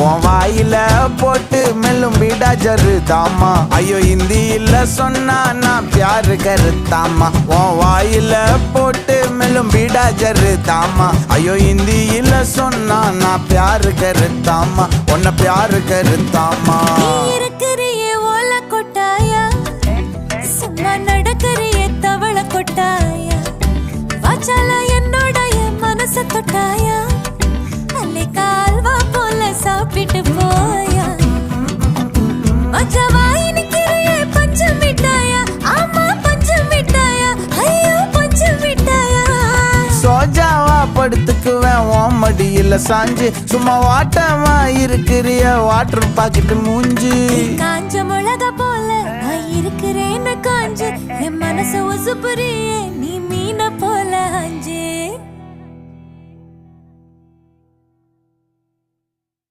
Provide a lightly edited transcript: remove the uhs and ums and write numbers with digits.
உன் வாயில போட்டு மெல்லும் பீடா ஜரு தாமா. ஐயோ ஹிந்தியில சொன்னா நான் பியாரு கருத்தாமா. உன் வாயில போட்டு மெல்லும் பீடா ஜரு தாமா. ஐயோ ஹிந்தியில சொன்னா நான் பியாரு கருத்தாமா. உன்னை பியாரு கருத்தாமா. இருக்கிறியே ஓல கொட்டாயா, சும்மா நடக்கிறியே தவள கொட்டாயா, வாச்சால என்னோட என் மனச தொட்டாயா, அல்லே கால்வா போல சாப்பிட்டு போயா, மச்சவாய் நிக்கிறியே பஞ்சு மிட்டாயா, ஆமா பஞ்சு மிட்டாயா, ஐயோ பஞ்சு மிட்டாயா. சோஜாவா படுத்துக்குவேன் உன் மடியில சாஞ்சு, சும்மா வாட்டமா இருக்கிறிய வாட்டர் பாக்கெட்டு மூஞ்சி. காஞ்ச மிளகா போல நான் இருக்கிறேன்னு காஞ்சு, என் மனச உசுப்புறியே நீ மீன போ.